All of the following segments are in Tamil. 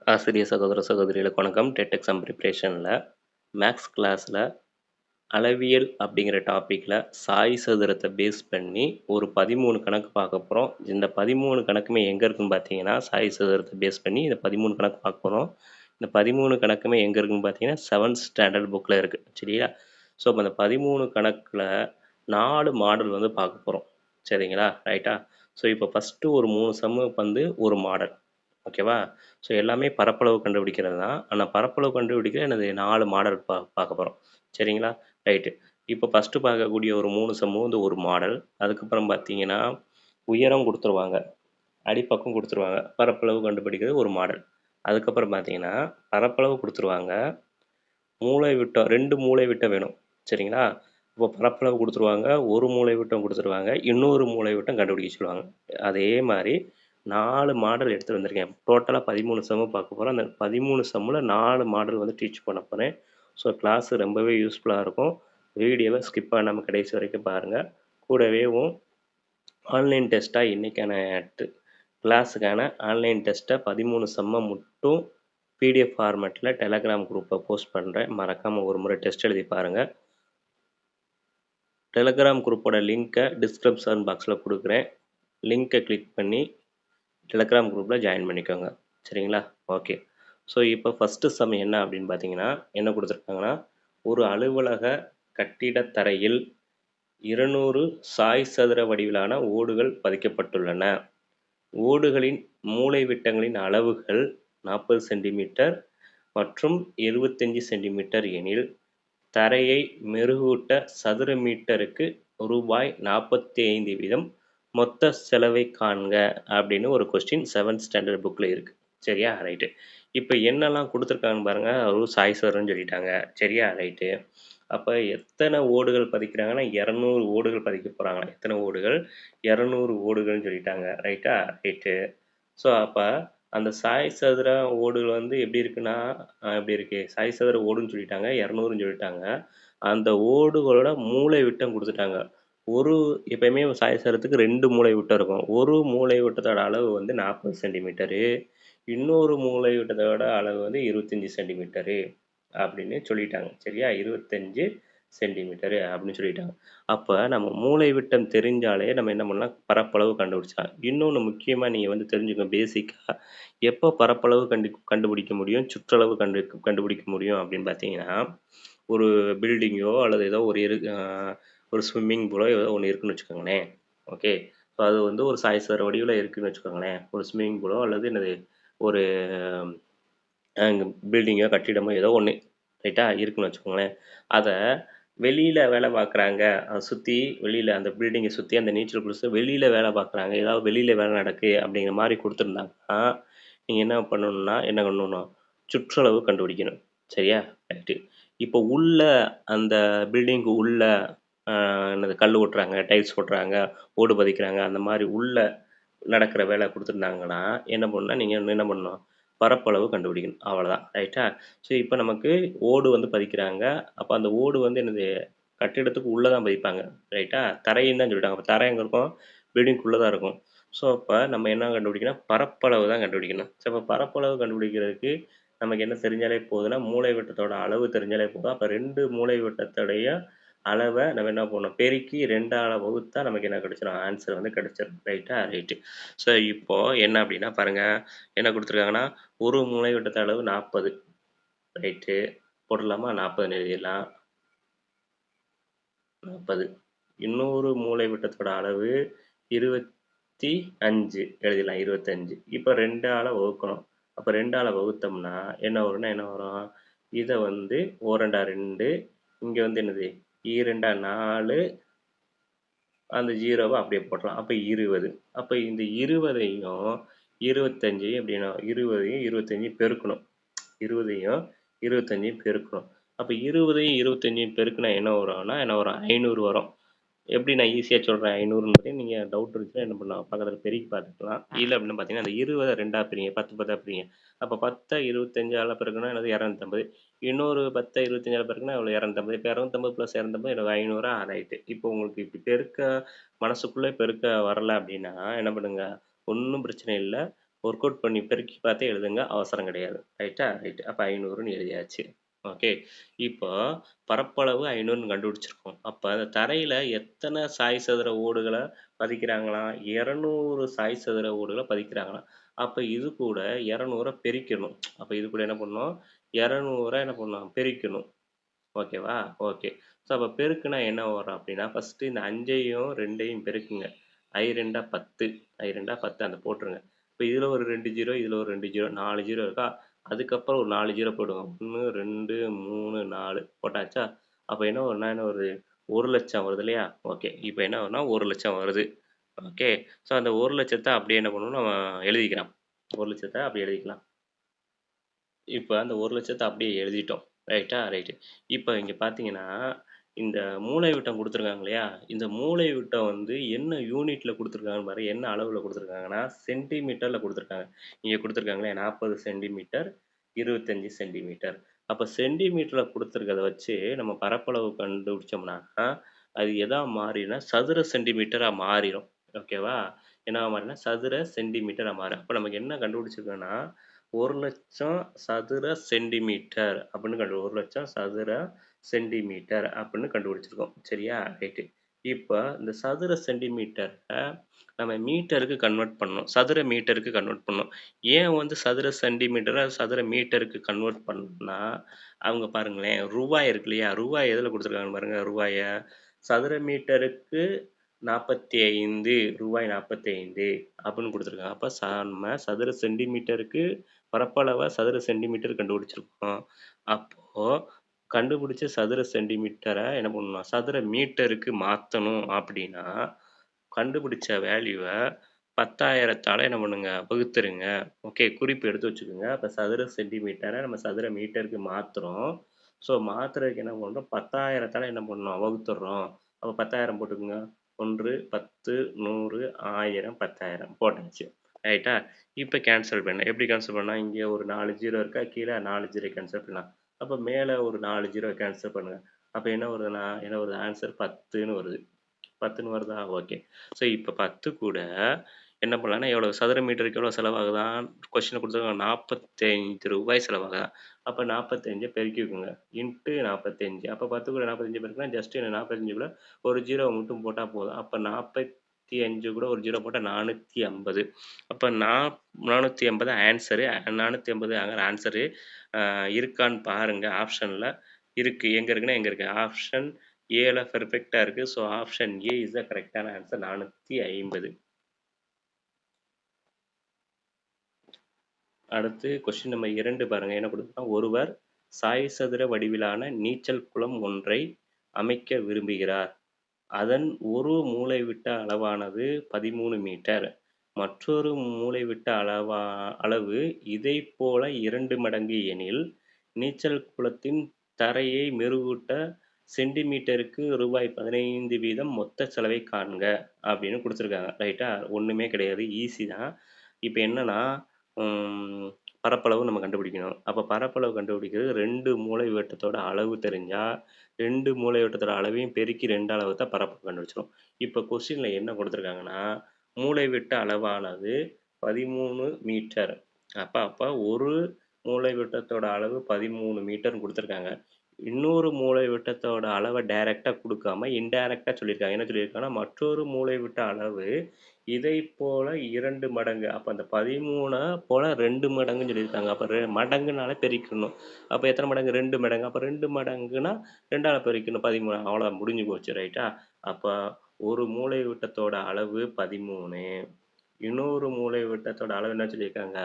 ஆசிரிய சகோதர சகோதரிகளுக்கு வணக்கம். டெட் எக்ஸாம் ப்ரிப்ரேஷனில் மேக்ஸ் கிளாஸில் அளவியல் அப்படிங்கிற டாப்பிக்கில் சாய் சதுரத்தை பேஸ் பண்ணி ஒரு 13 கணக்கு பார்க்க போகிறோம். இந்த 13 கணக்குமே எங்கே இருக்குன்னு பார்த்தீங்கன்னா, சாய் சதுரத்தை பேஸ் பண்ணி இந்த 13 கணக்கு பார்க்க போகிறோம். இந்த 13 கணக்குமே எங்கே இருக்குன்னு பார்த்தீங்கன்னா 7th ஸ்டாண்டர்ட் புக்கில் இருக்குது. சரியா? ஸோ இப்போ இந்த 13 கணக்கில் 4 மாடல் வந்து பார்க்க போகிறோம். சரிங்களா? ரைட்டா? ஸோ இப்போ ஃபஸ்ட்டு ஒரு 3 சம்முக்கு வந்து ஒரு மாடல். ஓகேவா? ஸோ எல்லாமே பரப்பளவு கண்டுபிடிக்கிறது தான். ஆனா பரப்பளவு கண்டுபிடிக்க எனது 4 மாடல் பார்க்க போகிறோம். சரிங்களா? ரைட்டு. இப்போ ஃபஸ்ட்டு பார்க்கக்கூடிய ஒரு 3 சம்மு வந்து ஒரு மாடல். அதுக்கப்புறம் பார்த்தீங்கன்னா, உயரம் கொடுத்துருவாங்க. அடிப்பக்கம் கொடுத்துருவாங்க. பரப்பளவு கண்டுபிடிக்கிறது ஒரு மாடல். அதுக்கப்புறம் பார்த்தீங்கன்னா, பரப்பளவு கொடுத்துருவாங்க. மூலை விட்டம் 2 மூலை விட்டம் வேணும். சரிங்களா? இப்போ பரப்பளவு கொடுத்துருவாங்க. ஒரு மூலை விட்டம் கொடுத்துருவாங்க. இன்னொரு மூலை விட்டம் கண்டுபிடிக்க சொல்லுவாங்க. அதே மாரி 4 மாடல் எடுத்துட்டு வந்திருக்கேன். டோட்டலா 13 சம்மு பார்க்க போறோம். அந்த 13 சம்முல 4 மாடல் வந்து டீச் பண்ண போறேன். ஸோ கிளாஸ் ரொம்பவே யூஸ்ஃபுல்லா இருக்கும். வீடியோவை ஸ்கிப் பண்ணாம கடைசி வரைக்கும் பாருங்க. கூடவேவும் ஆன்லைன் டெஸ்ட்டா இன்னைக்கான கிளாஸுக்கான ஆன்லைன் டெஸ்ட்டை 13 சம்ம மட்டும் பிடிஎஃப் ஃபார்மேட்டில் டெலகிராம் குரூப்பில் போஸ்ட் பண்ணுறேன். மறக்காமல் ஒரு முறை டெஸ்ட் எழுதி பாருங்கள். டெலகிராம் குரூப்போட லிங்க்கை டிஸ்கிரிப்ஷன் பாக்ஸில் கொடுக்குறேன். லிங்க்கை கிளிக் பண்ணி டெலகிராம் குரூப்பில் ஜாயின் பண்ணிக்கோங்க. சரிங்களா? ஓகே. ஸோ இப்போ ஃபஸ்ட்டு சம் என்ன அப்படின்னு பார்த்தீங்கன்னா, என்ன கொடுத்துருக்காங்கன்னா, ஒரு அலுவலக கட்டிடத்தரையில் 200 சாய் சதுர வடிவிலான ஓடுகள் பதிக்கப்பட்டுள்ளன. ஓடுகளின் மூலைவிட்டங்களின் அளவுகள் 40 சென்டிமீட்டர் மற்றும் 75 சென்டிமீட்டர் எனில், தரையை மெருகூட்ட சதுர மீட்டருக்கு ரூபாய் 45 வீதம் மொத்த செலவை காண்க அப்படின்னு ஒரு கொஸ்டின் 7th ஸ்டாண்டர்ட் புக்கில் இருக்குது. சரியா? ரைட்டு. இப்போ என்னெல்லாம் கொடுத்துருக்காங்கன்னு பாருங்கள். ஒரு சாய் சதுரம்னு சொல்லிட்டாங்க. சரியா? ரைட்டு. அப்போ எத்தனை ஓடுகள் பதிக்கிறாங்கன்னா 200 ஓடுகள் பதிக்க போகிறாங்க. எத்தனை ஓடுகள்? 200 ஓடுகள்னு சொல்லிட்டாங்க. ரைட்டா? ரைட்டு. ஸோ அப்போ அந்த சாய் சதுர ஓடுகள் வந்து எப்படி இருக்குன்னா, எப்படி இருக்கு? சாய் சதுர ஓடுன்னு சொல்லிட்டாங்க. 200ன்னு சொல்லிட்டாங்க. அந்த ஓடுகளோட மூலை விட்டம் கொடுத்துட்டாங்க. ஒரு எப்பயுமே சாய் சதுரத்துக்கு 2 மூலை விட்டம் இருக்கும். ஒரு மூலை விட்டத்தோட அளவு வந்து 40 சென்டிமீட்டரு. இன்னொரு மூலை விட்டத்தோட அளவு வந்து 25 சென்டிமீட்டரு அப்படின்னு சொல்லிட்டாங்க. சரியா? 25 சென்டிமீட்டரு அப்படின்னு சொல்லிட்டாங்க. அப்போ நம்ம மூலை விட்டம் தெரிஞ்சாலே நம்ம என்ன பண்ணலாம்? பரப்பளவு கண்டுபிடிச்சலாம். இன்னொன்று முக்கியமாக நீங்கள் வந்து தெரிஞ்சுக்கணும் பேசிக்காக, எப்போ பரப்பளவு கண்டுபிடிக்க முடியும், சுற்றளவு கண்டுபிடிக்க முடியும் அப்படின்னு பார்த்தீங்கன்னா, ஒரு பில்டிங்கோ அல்லது ஏதோ ஒரு ஸ்விம்மிங் பூலோ ஏதோ ஒன்று இருக்குன்னு வச்சுக்கோங்களேன். ஓகே. ஸோ அது வந்து ஒரு சாய் சதுர வடிவில் இருக்குன்னு வச்சுக்கோங்களேன். ஒரு ஸ்விம்மிங் பூலோ அல்லது என்னது ஒரு பில்டிங்கோ கட்டிடமோ ஏதோ ஒன்று ரைட்டா இருக்குன்னு வச்சுக்கோங்களேன். அதை வெளியில் வேலை பார்க்குறாங்க. அதை சுற்றி வெளியில் அந்த பில்டிங்கை சுற்றி அந்த நீச்சல் குளிச்சு வெளியில் வேலை பார்க்குறாங்க. ஏதாவது வெளியில் வேலை நடக்குது அப்படிங்கிற மாதிரி கொடுத்துருந்தாங்கன்னா, நீங்கள் என்ன பண்ணணும்னா என்ன பண்ணணும்? சுற்றளவு கண்டுபிடிக்கணும். சரியா? ரைட்டு. இப்போ உள்ள அந்த பில்டிங்க்கு உள்ள என்னது கல் ஒட்டுறாங்க, டைல்ஸ் ஒட்டுறாங்க, ஓடு பதிக்கிறாங்க, அந்த மாதிரி உள்ள நடக்கிற வேலை கொடுத்துருந்தாங்கன்னா என்ன பண்ணணும்னா, நீங்கள் என்ன பண்ணணும்? பரப்பளவு கண்டுபிடிக்கணும். அவ்வளோதான். ரைட்டா? ஸோ இப்போ நமக்கு ஓடு வந்து பதிக்கிறாங்க. அப்போ அந்த ஓடு வந்து என்னது? கட்டிடத்துக்கு உள்ளே தான் பதிப்பாங்க. ரைட்டா? தரைன்னு தான் சொல்லிட்டாங்க. அப்போ தரை எங்கே இருக்கும்? பில்டிங்குள்ளே தான் இருக்கும். ஸோ அப்போ நம்ம என்ன கண்டுபிடிக்கணும்? பரப்பளவு தான் கண்டுபிடிக்கணும். ஸோ இப்போ பரப்பளவு கண்டுபிடிக்கிறதுக்கு நமக்கு என்ன தெரிஞ்சாலே போதுன்னா, மூலை விட்டத்தோட அளவு தெரிஞ்சாலே போதும். அப்போ 2 மூலை விட்டத்தோடைய அளவை நம்ம என்ன பண்ணணும்? பெருக்கி 2ஆல வகுத்தா நமக்கு என்ன கிடைச்சிடும்? ஆன்சர் வந்து கிடைச்சிடும். ரைட்டா? ரைட்டு. ஸோ இப்போ என்ன அப்படின்னா பாருங்க, என்ன கொடுத்துருக்காங்கன்னா, ஒரு மூலை விட்டத்த அளவு 40. ரைட்டு. போடலாமா? 40 எழுதிடலாம். 40. இன்னொரு மூலை விட்டத்தோட அளவு 25 எழுதிடலாம். 25. இப்போ 2ஆல வகுக்கணும். அப்போ 2ஆல வகுத்தோம்னா என்ன வரும்னா என்ன வரும்? இதை வந்து 4 2, இங்கே வந்து என்னது? 2 4, அந்த 0வை அப்படியே போடலாம். அப்போ 20. அப்போ இந்த 20ஐயும் 25ஐயும் எப்படின்னா 20ஐயும் 25ஐயும் பெருக்கணும். 20ஐயும் 25ஐயும் பெருக்கணும். அப்போ 20ஐயும் 25ஐயும் பெருக்குனா என்ன வரும்னா என்ன வரும்? 500 வரும். எப்படி நான் ஈஸியாக சொல்கிறேன் 500ன்னு நீங்கள் டவுட் இருந்துச்சுன்னா என்ன பண்ணலாம்? பக்கத்தில் பெருக்கி பார்த்துக்கலாம். இல்லை அப்படின்னு பார்த்தீங்கன்னா அந்த 20 2ஆ பிரிங்க, 10 10ஆ பிரிங்க. அப்போ 10 25ஆல் பெருக்குனா என்னது? 250. இன்னொரு 10 25ஆல் பெருக்குனா எவ்வளோ? 250. இப்போ 250 + 250 எனக்கு 500. ரைட்டு. இப்போ உங்களுக்கு இப்படி பெருக்க மனசுக்குள்ளே பெருக்க வரல அப்படின்னா என்ன பண்ணுங்க? ஒன்றும் பிரச்சனை இல்லை. ஒர்க் அவுட் பண்ணி பெருக்கி பார்த்தே எழுதுங்க. அவசரம் கிடையாது. ரைட்டா? ரைட். அப்ப 500ன்னு எழுதியாச்சு. ஓகே. இப்போ பரப்பளவு 500ன்னு கண்டுபிடிச்சிருக்கோம். அப்ப அந்த தரையில எத்தன சாய் சதுர ஓடுகள பதிக்கிறாங்களாம்? 200 சாய் சதுர ஓடுகள பதிக்கிறாங்களாம். அப்ப இது கூட 200 பெருக்கணும். அப்ப இது கூட என்ன பண்ணணும்? 200 என்ன பண்ணணும்? பெருக்கணும். ஓகேவா? ஓகே. ஸோ அப்ப பெருக்குனா என்ன வரும் அப்டின்னா, ஃபர்ஸ்ட்டு இந்த 5யும் 2யும் பெருக்குங்க. ஐ 2 10 ஐ 2 10 அந்த போட்டுருங்க. இப்ப இதுல ஒரு 2 ஜீரோ, இதுல ஒரு 2 ஜீரோ, 4 ஜீரோ இருக்கா? அதுக்கப்புறம் ஒரு 4 ஜீரோ போடுங்க. 1, 2, 3, 4 போட்டாச்சா? அப்ப என்ன வரும்னா, என்ன வருது? 1,00,000 வருது இல்லையா? ஓகே. இப்ப என்ன வரும்னா 1,00,000 வருது. ஓகே. ஸோ அந்த 1,00,000 அப்படியே என்ன பண்ணணும், நம்ம எழுதிக்கலாம். 1,00,000 அப்படியே எழுதிக்கலாம். இப்ப அந்த 1,00,000 அப்படியே எழுதிட்டோம். ரைட்டா? ரைட்டு. இப்ப இங்க பார்த்தீங்கன்னா, இந்த மூலைவிட்டம் குடுத்துருக்காங்க இல்லையா? இந்த மூலைவிட்டம் வந்து என்ன யூனிட்ல குடுத்துருக்காங்கன்னு பாரு. என்ன அளவுல குடுத்துருக்காங்கன்னா, சென்டிமீட்டர்ல குடுத்துருக்காங்க. இங்க குடுத்துருக்காங்களே 40 சென்டிமீட்டர், 25 சென்டிமீட்டர். அப்ப சென்டிமீட்டர்ல குடுத்துருக்கத வச்சு நம்ம பரப்பளவு கண்டுபிடிச்சோம்னா, அது எதா மாறிரும்னா சதுர சென்டிமீட்டரா மாறிரும். ஓகேவா? என்னவா மாறிரும்னா சதுர சென்டிமீட்டரா மாறும். அப்ப நமக்கு என்ன கண்டுபிடிச்சிருக்கோம்னா 1,00,000 சதுர சென்டிமீட்டர் அப்படின்னு 1,00,000 சதுர சென்டிமீட்டர் அப்படின்னு கண்டுபிடிச்சிருக்கோம். சரியா? ரைட்டு. இப்ப இந்த சதுர சென்டிமீட்டர நம்ம மீட்டருக்கு கன்வெர்ட் பண்ணணும். சதுர மீட்டருக்கு கன்வெர்ட் பண்ணணும். ஏன் வந்து சதுர சென்டிமீட்டர சதுர மீட்டருக்கு கன்வெர்ட் பண்ணணும்னா, அவங்க பாருங்களேன், ரூபாய் இருக்கு இல்லையா? ரூபாய் எதுல குடுத்துருக்காங்கன்னு பாருங்க, ரூபாய. சதுர மீட்டருக்கு 45 ரூபாய் 45 அப்படின்னு குடுத்துருக்காங்க. அப்ப நம்ம சதுர சென்டிமீட்டருக்கு பரப்பளவ சதுர சென்டிமீட்டர் கண்டுபிடிச்சிருக்கோம். அப்போ கண்டுபிடிச்ச சதுர சென்டிமீட்டர என்ன பண்ணணும்? சதுர மீட்டருக்கு மாத்தணும் அப்படின்னா, கண்டுபிடிச்ச வேல்யூவ 10,000தால என்ன பண்ணுங்க? வகுத்துருங்க. ஓகே. குறிப்பு எடுத்து வச்சுக்கோங்க. அப்ப சதுர சென்டிமீட்டர நம்ம சதுர மீட்டருக்கு மாத்துறோம். ஸோ மாத்துறதுக்கு என்ன பண்றோம்? 10,000தால என்ன பண்ணணும்? வகுத்துடுறோம். அப்ப 10,000 போட்டுக்கோங்க. 1, 10, 100, 1000, 10,000 போட்டாச்சு. ரைட்டா? இப்ப கேன்சல் பண்ணு. எப்படி கேன்சல் பண்ணலாம்? இங்க ஒரு 4 ஜீரோ இருக்கா? கீழ 4 ஜீரோ கேன்சல் பண்ணலாம். அப்ப மேல ஒரு 4 ஜீரோ கேன்சல் பண்ணுங்க. அப்ப என்ன வருதுன்னா, என்ன வருது? ஆன்சர் 10ன்னு வருது. 10ன்னு வருதா? ஓகே. ஸோ இப்ப 10 கூட என்ன பண்ணலாம்னா, எவ்வளவு சதுர மீட்டருக்கு எவ்வளோ செலவாகுதாம்? கொஸ்டின்ல குடுத்துருக்காங்க ரூ. 45 செலவாகுதா? அப்ப 45 பெருக்கிக்கோங்க. இன்ட்டு 45. அப்ப 10 கூட 45 பெருக்குனா ஜஸ்ட் 45 கூட ஒரு 0வ மட்டும் போட்டா போதும். அப்ப 45 கூட ஒரு 0 போட்டா 450. அப்ப 450 ஆன்சரு. 450 ஆன்சரு இருக்கான்னு பாருங்க ஆப்ஷன்ல. இருக்கு. எங்க இருக்குன்னா, எங்க இருக்கு? ஆப்ஷன் ஏல பெர்ஃபெக்ட்டா இருக்கு. So option A is the கரெக்ட்டான ஆன்சர் 450. அடுத்து கொஸ்டின் நம்பர் 2 பாருங்க. என்ன குடுத்துருக்கான்? ஒருவர் சாய் சதுர வடிவிலான நீச்சல் குளம் ஒன்றை அமைக்க விரும்புகிறார். அதன் ஒரு மூலைவிட்ட அளவானது 13 மீட்டர். மற்றொரு மூலைவிட்ட அளவு இதைப் போல 2 மடங்கு எனில், நீச்சல் குளத்தின் தரையை மெருகூட்ட சென்டிமீட்டருக்கு ரூபாய் 15 வீதம் மொத்த செலவைக் காண்க அப்படின்னு குடுத்துருக்காங்க. ரைட்டா? ஒண்ணுமே கிடையாது. ஈஸி தான். இப்ப என்னன்னா, ம் பரப்பளவு நம்ம கண்டுபிடிக்கணும். அப்ப பரப்பளவு கண்டுபிடிக்கிறது 2 மூலைவிட்டத்தோட அளவு தெரிஞ்சா, 2 மூலைவிட்டத்தோட அளவையும் பெருக்கி 2ஆல வகுத்தா பரப்பளவு கண்டுபிடிச்சிரும். இப்ப கொஸ்டின்ல என்ன குடுத்துருக்காங்கன்னா, மூலைவிட்ட அளவானது 13 மீட்டர். அப்ப ஒரு மூலைவிட்டத்தோட அளவு 13 மீட்டர்ன்னு குடுத்துருக்காங்க. இன்னொரு மூலைவிட்டத்தோட அளவ டைரக்ட்டா குடுக்காம, இன்டைரக்ட்டா சொல்லியிருக்காங்க. என்ன சொல்லியிருக்காங்கன்னா, மற்றொரு மூலைவிட்ட அளவு இதைப் போல 2 மடங்கு. அப்ப அந்த 13 போல 2 மடங்குன்னு சொல்லியிருக்காங்க. அப்ப மடங்குனாலே பெருக்கணும். அப்ப எத்தன மடங்கு? 2 மடங்கு. அப்ப 2 மடங்குனா 2ஆல பெருக்கணும் 13. அவ்வளோதான் முடிஞ்சு போச்சு. ரைட்டா? அப்ப ஒரு மூலைவிட்டத்தோட அளவு 13. இன்னொரு மூலைவிட்டத்தோட அளவு என்ன சொல்லியிருக்காங்க?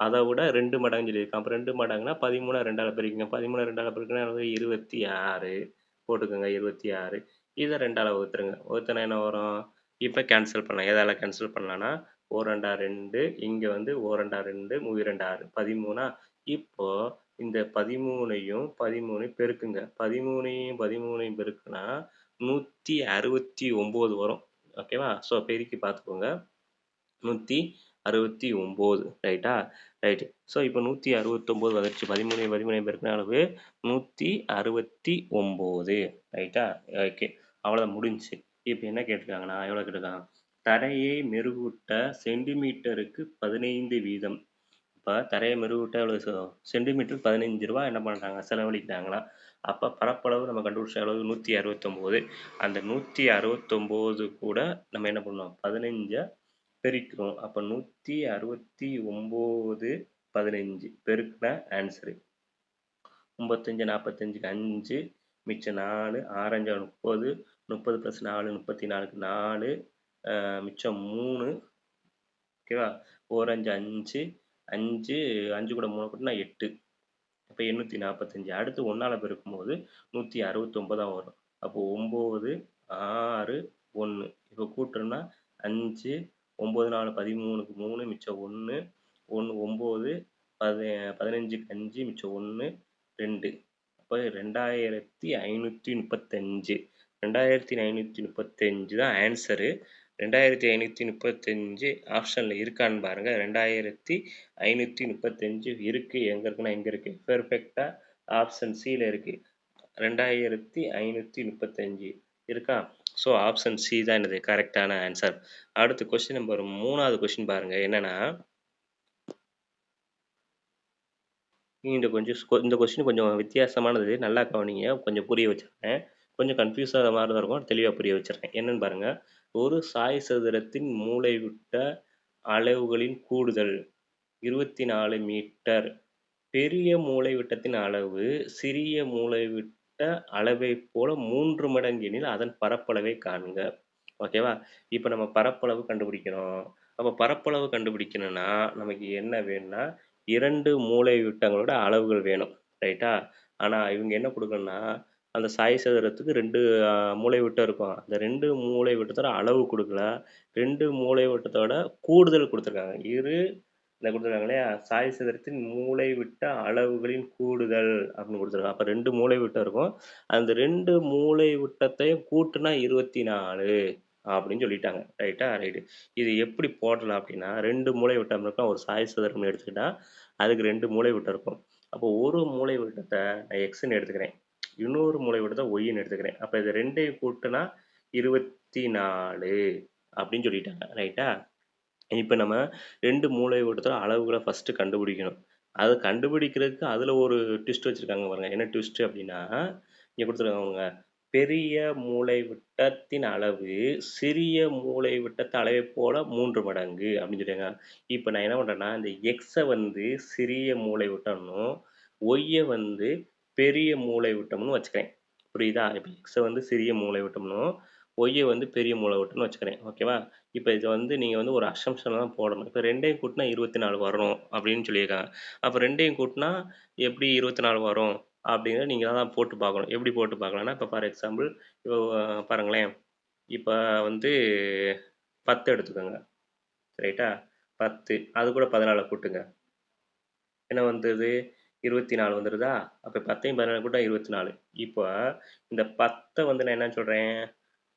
அத விட 2 மடங்குன்னு சொல்லியிருக்கான். அப்ப 2 மடங்குனா 13 2ஆல பெருக்கிக்கங்க. 13 2ஆல பெருக்குனா எவ்வளவு? 26 போட்டுக்கோங்க 26. இத 2ஆல வகுத்துருங்க. வகுத்தனா என்ன வரும்? இப்ப கேன்சல் பண்ணலாம். எதால கேன்சல் பண்ணலாம்னா, 4 2 2 இங்க வந்து 4 2 2 3 2 6 13ஆ? இப்போ இந்த 13யும் 13யும் பெருக்குங்க. 13யும் 13யும் பெருக்குனா 169 வரும். ஓகேவா? ஸோ பெருக்கி பார்த்துக்கோங்க. 169 ரைட்டா? ரைட்டு. ஸோ இப்போ 169 வந்துருச்சு. 13 13 பெருக்குன அளவு 169 ரைட்டா? ஓகே. அவ்வளோதான் முடிஞ்சுச்சு. இப்போ என்ன கேட்டிருக்காங்கன்னா, எவ்வளோ கேட்டிருக்கான்? தரையை மெருகூட்ட சென்டிமீட்டருக்கு 15 வீதம். இப்ப தரைய மெருகூட்ட எவ்வளோ சென்டிமீட்டருக்கு ரூ. 15 என்ன பண்றாங்க? செலவழிக்கிறாங்களாம். அப்ப பரப்பளவு நம்ம கண்டுபிடிச்ச அளவு 169. அந்த 169 கூட நம்ம என்ன பண்ணணும்? 15 பெருக்கிறோம். அப்ப 169 15 பெருக்குனா ஆன்சரு. 95 45க்கு 5 மிச்சம் 4 6 5 30 30 + 4 34க்கு 4 மிச்சம் 3 ஓகேவா? 1 5 5 5 5 கூட 3 கூட்டினா 8 அப்ப 845 அடுத்து 1ஆல பெருக்கும்போது 169 தான் வரும். அப்போ 9 6 1 இப்போ கூட்டுறோம்னா 5 9 4 13க்கு 3 மிச்சம் 1 1 9 15க்கு 5 மிச்சம் 1 2 அப்போ 2535 2535 தான் ஆன்சரு. 2535 ஆப்ஷனில் இருக்கான்னு பாருங்க. 2535 இருக்கு. எங்க இருக்குன்னா எங்க இருக்கு? பெர்ஃபெக்டா ஆப்ஷன் சியில் இருக்கு. 2535 இருக்கா? ஸோ ஆப்ஷன் சி தான் என்னது கரெக்டான ஆன்சர். அடுத்து கொஸ்டின் நம்பர் 3வது கொஸ்டின் பாருங்க. என்னன்னா இந்த கொஸ்டின் கொஞ்சம் வித்தியாசமானது. நல்லா கவனிங்க. கொஞ்சம் புரிய வச்சிருக்கேன். கொஞ்சம் கன்ஃபியூஸ் ஆகிற மாதிரி தான் இருக்கும். தெளிவாக புரிய வச்சிருக்கேன். என்னன்னு பாருங்க. ஒரு சாய் சதுரத்தின் மூலைவிட்ட அளவுகளின் கூடுதல் 24 மீட்டர். பெரிய மூலைவிட்டத்தின் அளவு சிறிய மூலைவிட்ட அளவைப் போல 3 மடங்கு எனில் அதன் பரப்பளவை காண்க. ஓகேவா? இப்போ நம்ம பரப்பளவு கண்டுபிடிக்கணும். அப்போ பரப்பளவு கண்டுபிடிக்கணும்னா நமக்கு என்ன வேணும்னா 2 மூலைவிட்டங்களோட அளவுகள் வேணும். ரைட்டா? ஆனா இவங்க என்ன கொடுக்கணும்னா அந்த சாய் சதுரத்துக்கு 2 மூலைவிட்டம் இருக்கும். அந்த 2 மூலைவிட்டத்தோட அளவு கொடுக்கல. 2 மூலைவிட்டத்தோட கூடுதல் கொடுத்துருக்காங்க. இந்த கொடுத்துருக்காங்க இல்லையா? சாய் சதுரத்தின் மூலைவிட்ட அளவுகளின் கூடுதல் அப்படின்னு கொடுத்துருக்காங்க. அப்போ 2 மூலைவிட்டம் இருக்கும். அந்த 2 மூலைவிட்டத்தையும் கூட்டுனா 24 அப்படின்னு சொல்லிட்டாங்க. ரைட்டா? ரைட்டு. இது எப்படி போடலாம் அப்படின்னா 2 மூலைவிட்டம் இருக்கும். ஒரு சாய் சதுரம் எடுத்துக்கிட்டா அதுக்கு 2 மூலைவிட்டம் இருக்கும். அப்போ ஒரு மூலைவிட்டத்தை நான் எக்ஸ்ன்னு எடுத்துக்கிறேன். இன்னொரு மூலைவிட்டத்தை ஒய்ன்னு எடுத்துக்கிறேன். அப்போ இது 2ஐயும் கூட்டுனா 24 அப்படின்னு சொல்லிட்டாங்க. ரைட்டா? இப்போ நம்ம 2 மூலைவிட்டத்தோட அளவுகளை ஃபஸ்ட்டு கண்டுபிடிக்கணும். அதை கண்டுபிடிக்கிறதுக்கு அதில் ஒரு ட்விஸ்ட் வச்சுருக்காங்க பாருங்க. என்ன ட்விஸ்ட் அப்படின்னா இங்கே கொடுத்துருக்காங்க. பெரிய மூலைவிட்டத்தின் அளவு சிறிய மூலைவிட்டத்து அளவை போல 3 மடங்கு அப்படின்னு சொல்லியிருக்காங்க. இப்போ நான் என்ன பண்ணுறேன்னா இந்த எக்ஸை வந்து சிறிய மூலைவிட்டம்னும் ஒய்யை வந்து பெரிய மூலைவிட்டம்னு வச்சுக்கிறேன். புரியுதா? இப்போ எக்ஸை வந்து சிறிய மூலைவிட்டம்னும் ஒய்யை வந்து பெரிய மூலைவிட்டம்னு வச்சுக்கிறேன். ஓகேவா? இப்போ இதை வந்து நீங்கள் வந்து ஒரு அசம்ஷன் தான் போடணும். இப்போ 2ஐயும் கூட்டினா 24 வரணும் அப்படின்னு சொல்லியிருக்காங்க. அப்போ 2ஐயும் கூட்டினா எப்படி 24 வரும் அப்படிங்கிறத நீங்கள் தான் போட்டு பார்க்கணும். எப்படி போட்டு பார்க்கலாம்னா இப்போ ஃபார் எக்ஸாம்பிள் இப்போ பாருங்களேன். இப்போ வந்து 10 எடுத்துக்கோங்க. ரைட்டா? 10 அது கூட 14 கூட்டுங்க. என்ன வந்தது? 24 வந்துடுதா? அப்போ 10ஐயும் 14 கூட்டா 24. இப்போ இந்த 10 வந்து நான் என்ன சொல்கிறேன்?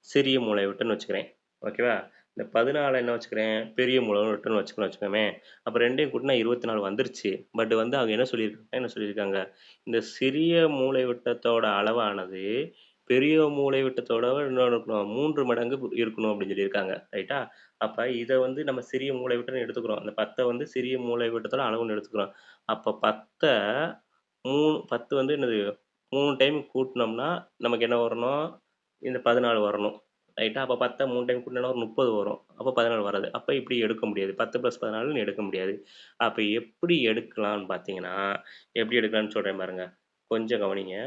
சிறிய மூலைவிட்டம்னு வச்சுக்கிறேன். ஓகேவா? இந்த 14 என்ன வச்சுக்கிறேன்? பெரிய மூலைவிட்டம்னு வச்சுக்கோமே. அப்போ 2ஐயும் கூட்டினா 24 வந்துருச்சு. பட் வந்து அவங்க என்ன சொல்லியிருக்காங்க? இந்த சிறிய மூலைவிட்டத்தோட அளவானது பெரிய மூலைவிட்டத்தோட என்ன இருக்கணும்? 3 மடங்கு இருக்கணும் அப்படின்னு சொல்லியிருக்காங்க. ரைட்டா? அப்போ இதை வந்து நம்ம சிறிய மூலைவிட்டம்னு எடுத்துக்கிறோம். அந்த 10 வந்து சிறிய மூலைவிட்டத்தோட அளவுன்னு எடுத்துக்கிறோம். அப்போ 10 வந்து என்னது 3 டைம் கூட்டினோம்னா நமக்கு என்ன வரணும்? இந்த 14 வரணும். ரைட்டா? அப்போ 10 3 டைம் கூட்டினா ஒரு 30 வரும். அப்போ 14 வராது. அப்போ இப்படி எடுக்க முடியாது. 10 + 14ன்னு எடுக்க முடியாது. அப்போ எப்படி எடுக்கலாம்னு பார்த்தீங்கன்னா, எப்படி எடுக்கலாம்னு சொல்கிறேன் பாருங்க. கொஞ்சம் கவனிங்க.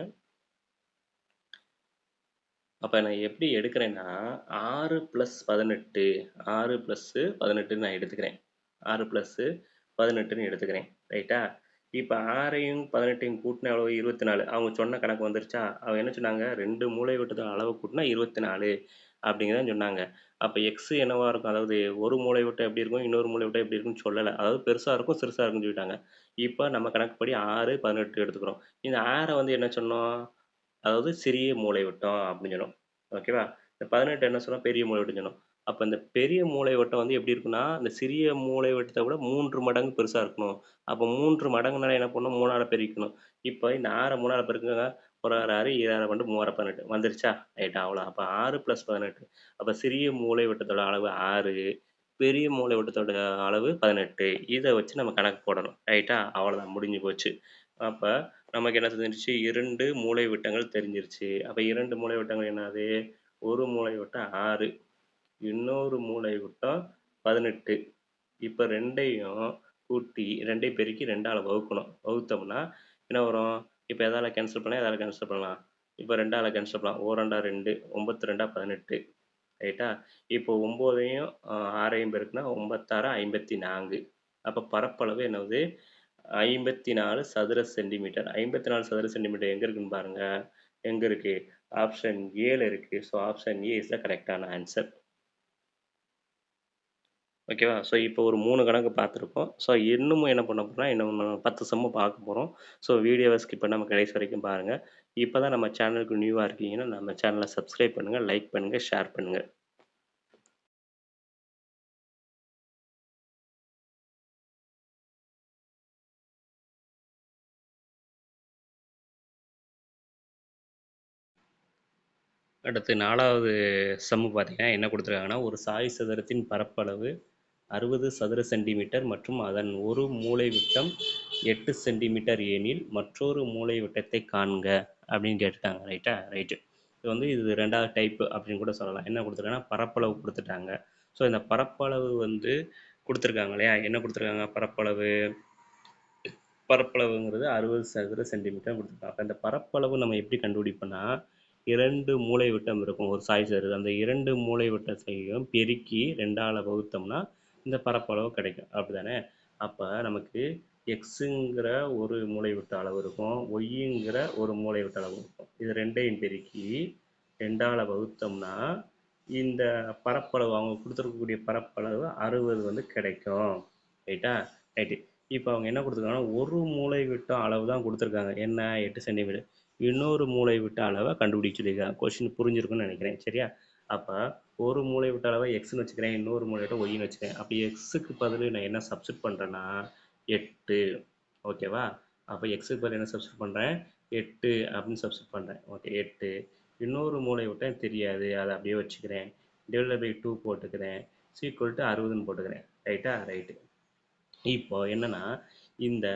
அப்போ நான் எப்படி எடுக்கிறேன்னா 6 + 18 6 + 18 நான் எடுத்துக்கிறேன். 6 + 18ன்னு எடுத்துக்கிறேன். ரைட்டா? இப்போ 6ஐயும் 18ஐயும் கூட்டினா எவ்வளோ? 24. அவங்க சொன்ன கணக்கு வந்துருச்சா? அவங்க என்ன சொன்னாங்க? 2 மூலைவிட்டத்தோட அளவு கூட்டினா 24 அப்படிங்கிறத சொன்னாங்க. அப்போ எக்ஸ் என்னவா இருக்கும்? அதாவது ஒரு மூலைவிட்டம் எப்படி இருக்கும்? இன்னொரு மூலைவிட்டம் எப்படி இருக்குன்னு சொல்லலை. அதாவது பெருசாக இருக்கும் சிறுசாக இருக்குன்னு சொல்லிட்டாங்க. இப்போ நம்ம கணக்குப்படி 6 18 எடுத்துக்கிறோம். இந்த 6ஐ வந்து என்ன சொன்னோம்? அதாவது சிறிய மூலைவிட்டம் அப்படின்னு சொன்னோம். ஓகேவா? இந்த 18 என்ன சொன்னோம்? பெரிய மூலைவிட்டம்னு சொன்னோம். அப்போ இந்த பெரிய மூலைவிட்டம் வந்து எப்படி இருக்குன்னா இந்த சிறிய மூலைவிட்டத்தை விட 3 மடங்கு பெருசாக இருக்கணும். அப்போ 3 மடங்குனால என்ன பண்ணணும்? 3ஆல் பெருக்கணும். இப்போ இந்த 6ஐ 3ஆல் பெருக்குங்க. ஒரு 6 6 6 12 3 18 வந்துருச்சா? ரைட் அவ்வளோ. அப்ப 6 + 18 அப்ப சிறிய மூலைவிட்டத்தோட அளவு 6, பெரிய மூலைவிட்டத்தோட அளவு 18. இத வச்சு நம்ம கணக்கு போடணும். ரைட்டா? அவ்வளோதான் முடிஞ்சு போச்சு. அப்ப நமக்கு என்ன தெரிஞ்சிருச்சு? 2 மூலைவிட்டங்கள் தெரிஞ்சிருச்சு. அப்ப 2 மூலைவிட்டங்கள் என்னது? ஒரு மூலைவிட்டம் 6, இன்னொரு மூலைவிட்டம் 18. இப்ப 2யும் கூட்டி 2யும் பெருக்கி 2ஆல வகுக்கணும். வகுத்தோம்னா என்ன வரும்? இப்ப எதால கேன்சல் பண்ணலாம், எதால கேன்சல் பண்ணலாம்? இப்ப 2ஆல கேன்சல் பண்ணலாம். 4 2 2, 9 2 18 ரைட்டா? இப்போ 9யும் 6யும் பெருக்குனா 9 6 54. அப்ப பரப்பளவு என்னது? 54 சதுர சென்டிமீட்டர். 54 சதுர சென்டிமீட்டர் எங்க இருக்குன்னு பாருங்க. எங்க இருக்கு? ஆப்ஷன் ஏல இருக்கு. So option A is the கரெக்ட்டான ஆன்சர். ஓகேவா? ஸோ இப்போ ஒரு 3 கணக்கு பார்த்துருக்கோம். ஸோ இன்னமும் என்ன பண்ண போறோம்னா, இன்னும் 10 சம்மு பார்க்க போறோம். ஸோ வீடியோவ ஸ்கிப் பண்ணாம கடைசி வரைக்கும் பாருங்க. இப்ப தான் நம்ம சேனலுக்கு நியூவா இருக்கீங்கன்னா, நம்ம சேனல சப்ஸ்கிரைப் பண்ணுங்க, லைக் பண்ணுங்க, ஷேர் பண்ணுங்க. அடுத்து 4வது சம்மு பார்த்தீங்கன்னா, என்ன குடுத்துருக்காங்கன்னா, ஒரு சாய் சதுரத்தின் பரப்பளவு 60 சதுர சென்டிமீட்டர் மற்றும் அதன் ஒரு மூலைவிட்டம் 8 சென்டிமீட்டர் எனில், மற்றொரு மூலைவிட்டத்தை காண்க அப்படின்னு கேட்டுட்டாங்க. ரைட்டா? ரைட்டு. இது 2வது டைப் அப்படின்னு கூட சொல்லலாம். என்ன குடுத்துருக்காங்கன்னா, பரப்பளவு குடுத்துட்டாங்க. ஸோ இந்த பரப்பளவு குடுத்துருக்காங்க இல்லையா? என்ன குடுத்துருக்காங்க? பரப்பளவுங்கிறது 60 சதுர சென்டிமீட்டர் குடுத்துருக்காங்க. அப்ப இந்த பரப்பளவு நம்ம எப்படி கண்டுபிடிப்போம்னா, 2 மூலைவிட்டம் இருக்கும் ஒரு சாய் சதுரம். அந்த 2 மூலைவிட்டத்தையும் பெருக்கி 2ஆல வகுத்தோம்னா, இந்த பரப்பளவு கிடைக்கும். அப்படிதானே? அப்ப நமக்கு எக்ஸுங்கிற ஒரு மூலைவிட்ட அளவு இருக்கும். ஒய்ங்கிற ஒரு மூலைவிட்ட அளவு இருக்கும். இது 2யும் பெருக்கி 2ஆல வகுத்தோம்னா, இந்த பரப்பளவு அவங்க குடுத்துருக்கக்கூடிய பரப்பளவு 60 கிடைக்கும். ரைட்டா? ரைட்டு. இப்ப அவங்க என்ன குடுத்துருக்காங்கன்னா, ஒரு மூலைவிட்ட அளவு தான் குடுத்துருக்காங்க. என்ன? 8 சென்டிமீட்டர். இன்னொரு மூலைவிட்ட அளவ கண்டுபிடிக்க சொல்லியிருக்காங்க. கொஸ்டின் புரிஞ்சிருக்கும்னு நெனைக்கிறேன். சரியா? அப்ப ஒரு மூலைவிட்ட அளவ எக்ஸ்ன்னு வச்சுக்கிறேன். இன்னொரு மூலைவிட்ட ஒய்ன்னு வச்சுக்கிறேன். அப்ப எக்ஸுக்கு பதிலு நான் என்ன சப்ஸ்டிட்யூட் பண்றேன்னா, 8 ஓகேவா? அப்ப எக்ஸுக்கு பதிலா என்ன சப்ஸ்டிட்யூட் பண்றேன்? 8 அப்படின்னு சப்ஸ்டிட்யூட் பண்றேன். ஓகே 8. இன்னொரு மூலைவிட்டம் தெரியாது. அத அப்படியே வச்சுக்கிறேன். டிவைடட் பை 2 போட்டுக்கிறேன். இஸ் ஈக்குவல் டூ 60ன்னு போட்டுக்கிறேன். ரைட்டா? ரைட்டு. இப்போ என்னன்னா, இந்த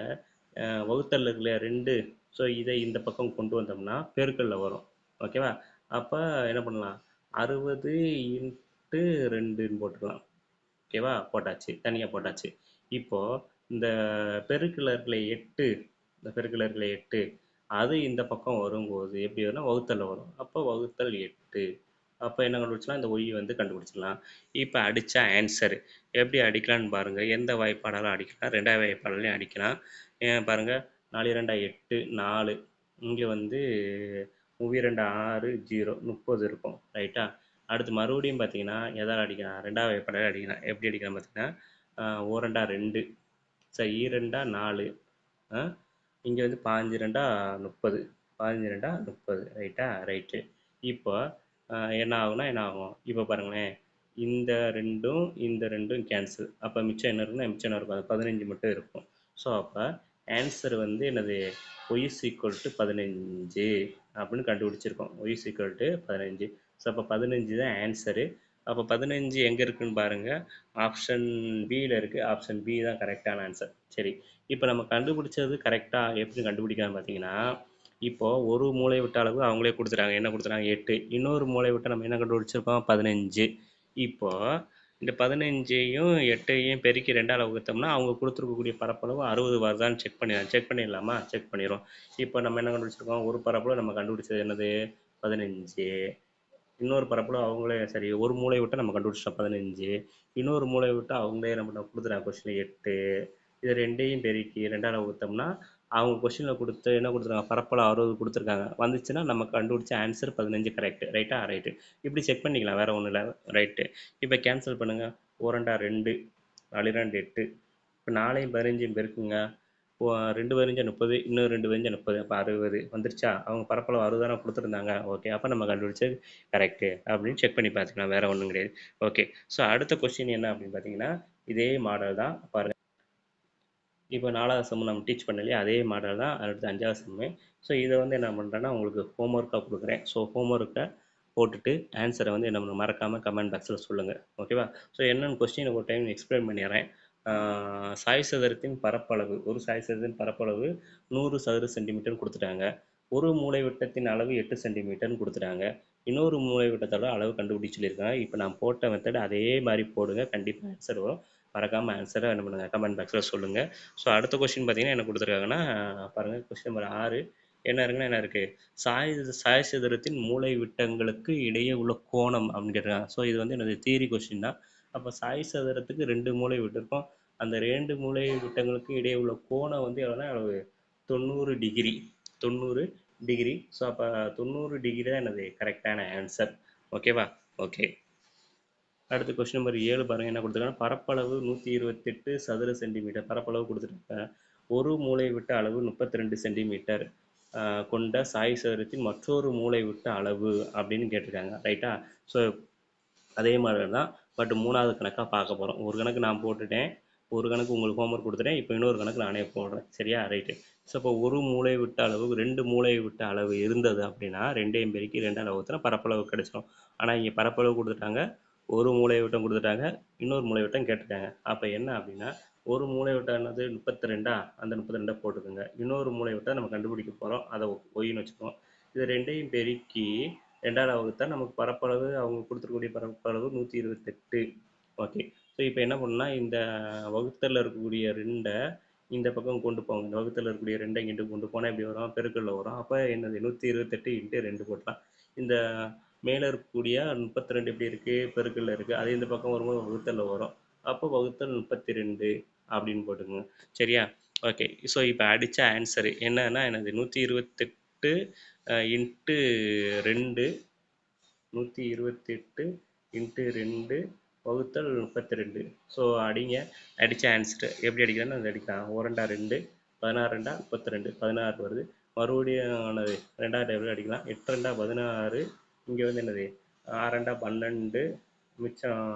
வகுத்தல்ல இருக்குல்லையா 2. ஸோ இதை இந்த பக்கம் கொண்டு வந்தோம்னா பெருக்கல்ல வரும். ஓகேவா? அப்ப என்ன பண்ணலாம்? 60 இன்ட்டு 2ன்னு போட்டுக்கலாம். ஓகேவா? போட்டாச்சு. தனியா போட்டாச்சு. இப்போ இந்த பெருக்கல்ல இருக்குல்ல 8, இந்த பெருக்கல்ல இருக்குல்ல 8, அது இந்த பக்கம் வரும்போது எப்படி வரும்னா வகுத்தல்ல வரும். அப்போ வகுத்தல் 8. அப்ப என்ன கண்டுபிடிச்சலாம்? இந்த ஒய் கண்டுபிடிச்சிடலாம். இப்ப அடிச்சா ஆன்சர். எப்படி அடிக்கலாம்னு பாருங்க. எந்த வாய்ப்பாடாலும் அடிக்கலாம். 2வது வாய்ப்பாடாலையும் அடிக்கலாம். பாருங்க 4 2 8 4. இங்க 2 6 0 30 இருக்கும். ரைட்டா? அடுத்து மறுபடியும் பார்த்தீங்கன்னா, எதால அடிக்கலாம்? 2வது வாய்ப்பாடால அடிக்கலாம். எப்படி அடிக்கலாம் பார்த்தீங்கன்னா, 1 2 2 சரி 2 4 ஆ இங்க 15 2 30 15 2 30 ரைட்டா? ரைட்டு. இப்போ என்ன ஆகும்னா என்ன ஆகும்? இப்போ பாருங்களேன். இந்த 2ம் கேன்சல். அப்ப மிச்சம் என்ன இருக்குன்னா, மிச்சம் என்ன இருக்கும்? 15 மட்டும் இருக்கும். ஸோ அப்ப ஆன்சர் என்னது? y is equal to 15 அப்படின்னு கண்டுபிடிச்சிருக்கோம். y is equal to 15. So அப்ப 15 தான் ஆன்சரு. அப்ப 15 எங்க இருக்குன்னு பாருங்க. ஆப்ஷன் பில இருக்கு. ஆப்ஷன் பி தான் கரெக்டான ஆன்சர். சரி. இப்ப நம்ம கண்டுபிடிச்சது கரெக்டா எப்படி கண்டுபிடிக்கலாம்னு பார்த்தீங்கன்னா, இப்போ ஒரு மூலைவிட்ட அளவு அவங்களே குடுத்துட்டாங்க. என்ன குடுத்துட்டாங்க? 8. இன்னொரு மூலைவிட்ட நம்ம என்ன கண்டுபிடிச்சிருக்கோம்? 15. இப்போ இந்த 15யும் 8யும் பெருக்கி 2ஆல வகுத்தோம்னா, அவங்க குடுத்துருக்கக்கூடிய பரப்பளவு 60 வருதான்னு செக் பண்ணிடலாமா? செக் பண்ணிருவோம். இப்போ நம்ம என்ன கண்டுபிடிச்சிருக்கோம்? ஒரு பரப்பளவு நம்ம கண்டுபிடிச்சது என்னது? 15. இன்னொரு பரப்பளவு அவங்களே சரி ஒரு மூலைவிட்ட நம்ம கண்டுபிடிச்சிட்டோம் 15. இன்னொரு மூலைவிட்ட அவங்களே நம்ம குடுத்துட்டாங்க கொஸ்டின்ல 8. இது 2யும் பெருக்கி 2ஆல வகுத்தோம்னா, அவங்க கொஸ்டின்ல என்ன குடுத்துருக்காங்க? பரப்பளவு 60 குடுத்துருக்காங்க. வந்துச்சுன்னா நம்ம கண்டுபிடிச்ச ஆன்சர் 15 கரெக்ட். ரைட்டா? ரைட்டு. இப்படி செக் பண்ணிக்கலாம். வேற ஒண்ணும் இல்ல. ரைட்டு. இப்ப கேன்சல் பண்ணுங்க. 4 2 2 4 2 8. இப்ப 4யும் 15யும் பெருக்குங்க. 2 பதினஞ்சா 30, இன்னும் 2 பதினஞ்சா 30. அப்ப 60 வந்துருச்சா? அவங்க பரப்பளவு 60 தானே குடுத்துருந்தாங்க. ஓகே. அப்ப நம்ம கண்டுபிடிச்சது கரெக்ட்டு அப்படின்னு செக் பண்ணி பார்த்துக்கலாம். வேற ஒண்ணும் கிடையாது. ஓகே. ஸோ அடுத்த கொஸ்டின் என்ன அப்படின்னு பார்த்தீங்கன்னா, இதே மாடல் தான் பாருங்க. இப்போ 4வது சம் நம்ம டீச் பண்ணலையே அதே மாடல் தான் அடுத்து 5வது சம்மு. ஸோ இதை வந்து என்ன பண்ணுறேன்னா உங்களுக்கு ஹோம்ஒர்க்காக கொடுக்குறேன். ஸோ ஹோம்ஒர்க்கை போட்டுட்டு ஆன்சரை வந்து என்ன பண்ண மறக்காமல் கமெண்ட் பாக்ஸில் சொல்லுங்கள். ஓகேவா? ஸோ என்னென்னு கொஸ்டின் ஒரு டைம் எக்ஸ்பிளைன் பண்ணிடுறேன். சாய் சதுரத்தின் பரப்பளவு, ஒரு சாய் சதுரத்தின் பரப்பளவு 100 சதுர சென்டிமீட்டர் கொடுத்துட்டாங்க. ஒரு மூலை விட்டத்தின் அளவு 8 சென்டிமீட்டர்னு கொடுத்துட்டாங்க. இன்னொரு மூலை விட்டத்தோட அளவு கண்டுபிடிச்சு சொல்லியிருக்காங்க. இப்போ நான் போட்ட மெத்தட் அதே மாதிரி போடுங்க, கண்டிப்பாக ஆன்சர் வரும். மறக்காமல் ஆன்சரை என்ன பண்ணுங்கள் கமெண்ட் பாக்ஸில் சொல்லுங்கள். ஸோ அடுத்த கொஸ்டின் பார்த்தீங்கன்னா என்ன கொடுத்துருக்காங்கன்னா பாருங்கள், கொஸ்டின் நம்பர் 6 என்ன இருக்குன்னா என்ன இருக்குது, சாய் சதுரத்தின் மூலை விட்டங்களுக்கு இடையே உள்ள கோணம் அப்படின்னு கேட்டிருக்காங்க. ஸோ இது வந்து எனது தியரி கொஸ்டின் தான். அப்போ சாய் சதுரத்துக்கு 2 மூலை விட்டிருக்கோம். அந்த 2 மூலை விட்டங்களுக்கு இடையே உள்ள கோணம் வந்து எவ்வளோனா 90 டிகிரி. 90 டிகிரி. ஸோ அப்போ 90 டிகிரி தான் எனது கரெக்டான ஆன்சர். ஓகேவா? ஓகே. அடுத்து கொஸ்டின் நம்பர் 7 பாருங்கள், என்ன கொடுத்துருக்காங்கன்னா பரப்பளவு 128 சதுர சென்டிமீட்டர் பரப்பளவு கொடுத்துருக்காங்க. ஒரு மூலை விட்ட அளவு 32 சென்டிமீட்டர் கொண்ட சாய் சதுரத்தின் மற்றொரு மூலை விட்ட அளவு அப்படின்னு கேட்டிருக்காங்க. ரைட்டா? ஸோ அதே மாதிரி தான், பட் 3வது கணக்காக பார்க்க போகிறோம். ஒரு கணக்கு நான் போட்டுட்டேன், ஒரு கணக்கு உங்களுக்கு ஹோம்ஒர்க் கொடுத்துட்டேன். இப்போ இன்னொரு கணக்கு நானே போடுறேன். சரியா? ரைட்டு. ஸோ இப்போ ஒரு மூலை விட்ட அளவு 2 மூலை விட்ட அளவு இருந்தது அப்படின்னா 2ஐயும் பெருக்கி 2ஆல் வகுத்தா பரப்பளவு கிடைச்சிடும். ஆனால் இங்கே பரப்பளவு கொடுத்துட்டாங்க, ஒரு மூலை விட்டம் கொடுத்துட்டாங்க, இன்னொரு மூலை விட்டம் கேட்டிருக்காங்க. அப்போ என்ன அப்படின்னா ஒரு மூலை விட்டம் என்னது 32, அந்த 32 போட்டுக்கோங்க. இன்னொரு மூலை விட்டம் நம்ம கண்டுபிடிக்க போகிறோம், அதை ஒய்ன்னு வச்சுக்கோம். இது 2ஐயும் பெருக்கி 2ஆல் வகுத்தா நமக்கு பரப்பளவு அவங்க கொடுத்துருக்கூடிய பரப்பளவு 128. ஓகே. ஸோ இப்போ என்ன பண்ணணும்னா இந்த வகுத்தலில் இருக்கக்கூடிய 2ஐ இந்த பக்கம் கொண்டு போங்க. இந்த வகுத்தலில் இருக்கக்கூடிய 2ஐ இங்கிட்டு கொண்டு போனால் எப்படி வரும், பெருக்கல்ல வரும். அப்போ என்னது 128 × 2 போட்டலாம். இந்த மேலே இருக்கக்கூடிய 32 எப்படி இருக்குது, பெருக்கல்ல இருக்குது. அதே இந்த பக்கம் வரும்போது வகுத்தலில் வரும். அப்போ வகுத்தல் 32 அப்படின்னு போட்டுக்கோங்க. சரியா? ஓகே. ஸோ இப்போ அடித்த ஆன்சரு என்னன்னா என்னது 128 இன்ட்டு 2, 128 இன்ட்டு 2 வகுத்தல் 32. ஸோ அடித்த ஆன்சரு எப்படி அடிக்கிறேன்னு அது அடிக்கலாம். 1 2 16 32 16 வருது. மறுபடியும் ஆனது 2வது டேபிள் அடிக்கலாம். 8 16. இங்கே வந்து என்னது 6 12, மிச்சம்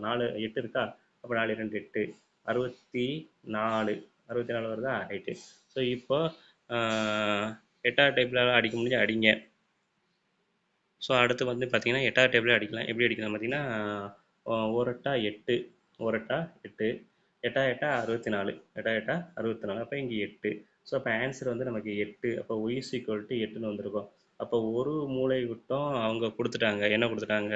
4 8 இருக்கா. அப்போ 4 2 8 64. 64 வருதா? ரைட்டு. ஸோ இப்போ 8வது டேபிளால் அடிக்க முடிஞ்சு அடிங்க. ஸோ அடுத்து வந்து பார்த்தீங்கன்னா 8வது டேபிளே அடிக்கலாம். எப்படி அடிக்கலாம் பார்த்தீங்கன்னா 1 8 8, 1 8 8, 8 8 64, 8 8 64. அப்போ இங்கே 8. ஸோ அப்போ ஆன்சர் வந்து நமக்கு 8. அப்போ y = 8ன்னு வந்திருக்கும். அப்போ ஒரு மூலை விட்டம் அவங்க கொடுத்துட்டாங்க, என்ன கொடுத்துட்டாங்க,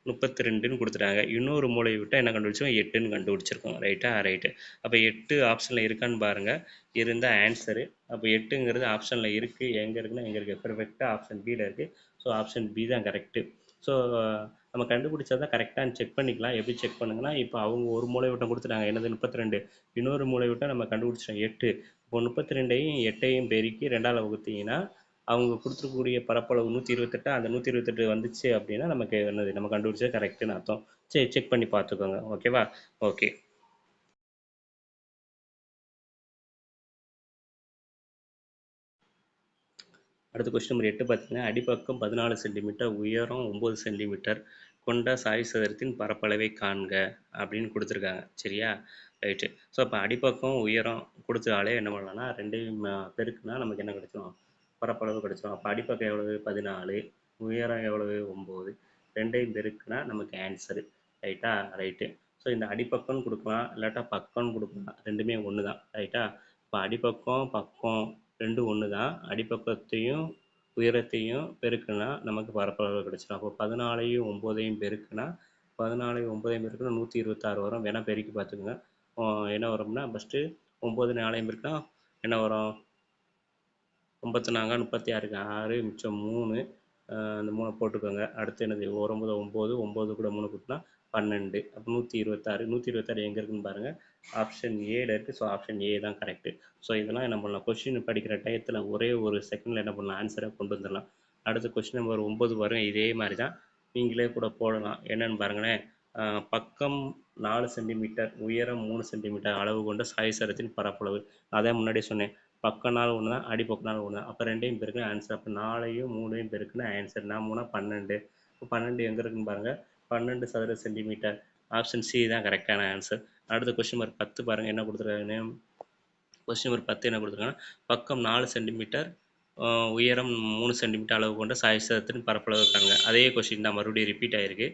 32ன்னு கொடுத்துட்டாங்க. இன்னொரு மூலை விட்டம் என்ன கண்டுபிடிச்சோம், 8ன்னு கண்டுபிடிச்சிருக்கோம். ரைட்டா? ரைட்டு. அப்போ 8 ஆப்ஷனில் இருக்கான்னு பாருங்கள். இருந்தால் ஆன்சரு. அப்போ 8ங்கிறது ஆப்ஷனில் இருக்குது. எங்கே இருக்குன்னா எங்கே இருக்குது, பெர்ஃபெக்டாக ஆப்ஷன் பியில் இருக்குது. ஸோ ஆப்ஷன் பி தான் கரெக்டு. ஸோ நம்ம கண்டுபிடிச்சா தான் கரெக்டானு செக் பண்ணிக்கலாம். எப்படி செக் பண்ணுங்கன்னா, இப்போ அவங்க ஒரு மூலை விட்டம் கொடுத்துட்டாங்க, என்னது 32. இன்னொரு மூலை விட்டம் நம்ம கண்டுபிடிச்சிட்டோம் 8. இப்போ 32ஐயும் 8ஐயும் பெருக்கி 2ஆல் வகுத்தீங்கன்னா அவங்க கொடுத்துருக்கக்கூடிய பரப்பளவு 128. அந்த 128 வந்துச்சு அப்படின்னா நமக்கு என்னது நம்ம கண்டுபிடிச்சது கரெக்டுன்னு அர்த்தம். சரி, செக் பண்ணி பார்த்துக்கோங்க. ஓகேவா? ஓகே. அடுத்த கொஸ்டின் நம்பர் 8 பார்த்தீங்கன்னா அடிப்பக்கம் 14 சென்டிமீட்டர், உயரம் 9 சென்டிமீட்டர் கொண்ட சாய் சதுரத்தின் பரப்பளவை காண்க அப்படின்னு கொடுத்துருக்காங்க. சரியா? ரைட்டு. ஸோ அப்போ அடிப்பக்கம் உயரம் கொடுத்தாலே என்ன பண்ணலாம்னா 2ஐயும் பெருக்குனா நமக்கு என்ன கிடைச்சிடும், பரப்பளவு கிடைச்சிடும். அப்போ அடிப்பக்கம் எவ்வளவு 14, உயரம் எவ்வளவு 9, 2ஐயும் பெருக்குனா நமக்கு ஆன்சரு. ரைட்டா? ரைட்டு. ஸோ இந்த அடிப்பக்கம்னு கொடுக்கலாம், இல்லாட்டா பக்கம்னு கொடுக்கலாம், ரெண்டுமே ஒன்று தான். ரைட்டா? இப்போ அடிப்பக்கம் பக்கம் ரெண்டும் ஒன்று தான். அடிப்பக்கத்தையும் உயரத்தையும் பெருக்குனா நமக்கு பரப்பளவு கிடைச்சிடும். அப்போ 14ஐயும் 9ஐயும் பெருக்குனா 14ஐயும் 9ஐயும் பெருக்குனா 126 வரும். வேணால் பெருக்கி பார்த்துக்குங்க. என்ன வரும்னா ஃபஸ்ட்டு 9 4ஐயும் பெருக்குனா என்ன வரும், 9 4 36, 6 மிச்சம் 3, அந்த 3 போட்டுக்கோங்க. அடுத்து என்னது 9 9, 9 கூட 3 கூட்டினா 12. அப்போ 126. 126 எங்கே இருக்குன்னு பாருங்கள், ஆப்ஷன் ஏல இருக்குது. ஸோ ஆப்ஷன் ஏ தான் கரெக்டு. ஸோ இதெல்லாம் என்ன பண்ணலாம், கொஸ்டின் படிக்கிற டயத்தில் ஒரே ஒரு செகண்டில் என்ன பண்ணலாம், ஆன்சரை கொண்டு வந்துடலாம். அடுத்து கொஸ்டின் நம்பர் 9 பாருங்கள், இதே மாதிரி தான் நீங்களே கூட போடலாம். என்னென்னு பாருங்களேன், பக்கம் 4 சென்டிமீட்டர், உயரம் 3 சென்டிமீட்டர் அளவு கொண்ட சாய் சதுரத்தின் பரப்பளவு. அதான் முன்னாடி சொன்னேன், பக்கம்னாலும் ஒன்று தான், அடிப்பக்கம்னாலும் ஒன்று தான். அப்போ 2ஐயும் பெருக்குனா ஆன்சர். அப்போ 4ஐயும் 3ஐயும் பெருக்குனா ஆன்சர். நான் 3 12. இப்போ 12 எங்கே இருக்குன்னு பாருங்கள், 12 சதுர சென்டிமீட்டர். ஆப்ஷன் சி தான் கரெக்டான ஆன்சர். அடுத்த கொஸ்டின் நம்பர் 10 பாருங்கள், என்ன கொடுத்துருக்காங்கன்னு, கொஸ்டின் நம்பர் 10 என்ன கொடுத்துருக்காங்கன்னா, பக்கம் 4 சென்டிமீட்டர் உயரம் 3 சென்டிமீட்டர் அளவு கொண்ட சாய்சரத்தின் பரப்பளவு காண்க. அதே கொஸ்டின் தான் மறுபடியும் ரிப்பீட் ஆயிருக்கு.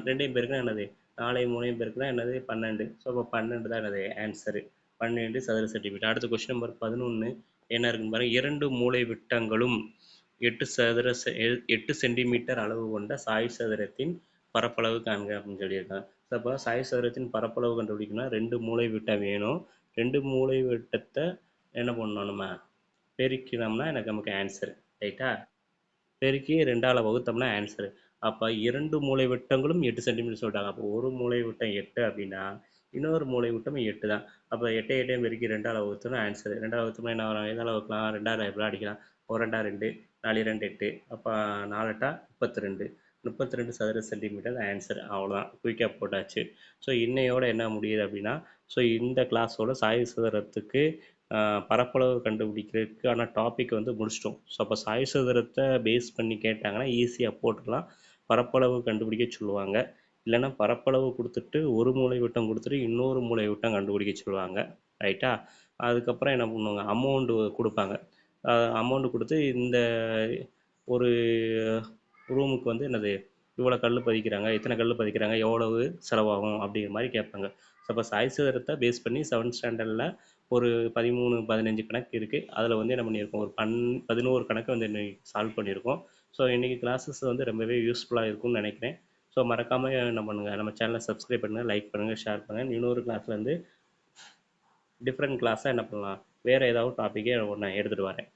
2யும் பெருக்குனா என்னது 4யும் 3யும் பெருக்குனா என்னது 12. ஸோ அப்போ 12 தான் என்னது ஆன்சரு. 12 சதுர சென்டிமீட்டர். அடுத்த கொஸ்டின் நம்பர் 11 என்ன இருக்குன்னு பாருங்க. 2 மூலை விட்டங்களும் 8 சென்டிமீட்டர் அளவு கொண்ட சாய் சதுரத்தின் பரப்பளவு காண்க அப்படின்னு சொல்லியிருக்காங்க. ஸோ அப்போ சாய் சதுரத்தின் பரப்பளவு கண்டுபிடிக்கணும்னா 2 மூலை விட்டம் வேணும். 2 மூலை விட்டத்தை என்ன பண்ணணும் நம்ம பெருக்கினோம்னா நமக்கு ஆன்சர். ரைட்டா? பெருக்கி 2ஆல் வகுத்தோம்னா ஆன்சரு. அப்போ 2 மூலை விட்டங்களும் 8 சென்டிமீட்டர் சொல்லிட்டாங்க. அப்போ ஒரு மூலை விட்டம் 8 அப்படின்னா இன்னொரு மூலை விட்டம் 8 தான். அப்போ 8 8 பெருக்கி 2ஆல் வகுத்தோம்னா ஆன்சரு. 2ஆல் வகுத்தோம்னா என்ன வரும்? எதால் வகுக்கலாம்? 2ஆல் எப்படிலாம் அடிக்கலாம்? 1 2 2, 4 2 8, அப்போ 4 8 32. 32 சதுர சென்டிமீட்டர் ஆன்சர். அவ்வளோதான், குயிக்காக போட்டாச்சு. ஸோ இன்னையோட என்ன முடியுது அப்படின்னா, ஸோ இந்த கிளாஸோட சாய் சதுரத்துக்கு பரப்பளவு கண்டுபிடிக்கிறதுக்கான டாபிக் வந்து முடிச்சிட்டோம். ஸோ அப்போ சாய் சதுரத்தை பேஸ் பண்ணி கேட்டாங்கன்னா ஈஸியாக போட்டுடலாம். பரப்பளவு கண்டுபிடிக்க சொல்லுவாங்க. இல்லைன்னா பரப்பளவு கொடுத்துட்டு ஒரு மூலை விட்டம் கொடுத்துட்டு இன்னொரு மூலை விட்டம் கண்டுபிடிக்க சொல்லுவாங்க. ரைட்டா? அதுக்கப்புறம் என்ன பண்ணுவாங்க, அமௌண்ட்டு கொடுப்பாங்க. அமௌண்ட்டு கொடுத்து இந்த ஒரு ரூமுக்கு வந்து என்னது இவ்வளோ கல் பதிக்கிறாங்க, எத்தனை கல் பதிக்கிறாங்க, எவ்வளவு செலவாகும் அப்படிங்கிற மாதிரி கேட்பாங்க. ஸோ அப்போ சாய் சதுரத்தை பேஸ் பண்ணி 7th ஸ்டாண்டர்டில் ஒரு 13 15 கணக்கு இருக்குது. அதில் வந்து என்ன பண்ணியிருக்கோம், ஒரு 11 கணக்கு வந்து இன்னைக்கு சால்வ் பண்ணியிருக்கோம். ஸோ இன்றைக்கி கிளாஸஸ் வந்து ரொம்பவே யூஸ்ஃபுல்லாக இருக்கும்னு நினைக்கிறேன். ஸோ மறக்காமல் என்ன பண்ணுங்கள், நம்ம சேனலை சப்ஸ்கிரைப் பண்ணுங்கள், லைக் பண்ணுங்கள், ஷேர் பண்ணுங்கள். இன்னொரு கிளாஸில் வந்து டிஃப்ரெண்ட் கிளாஸாக என்ன பண்ணலாம், வேறு ஏதாவது டாப்பிக்கே ஒன்று எடுத்துகிட்டு வரேன்.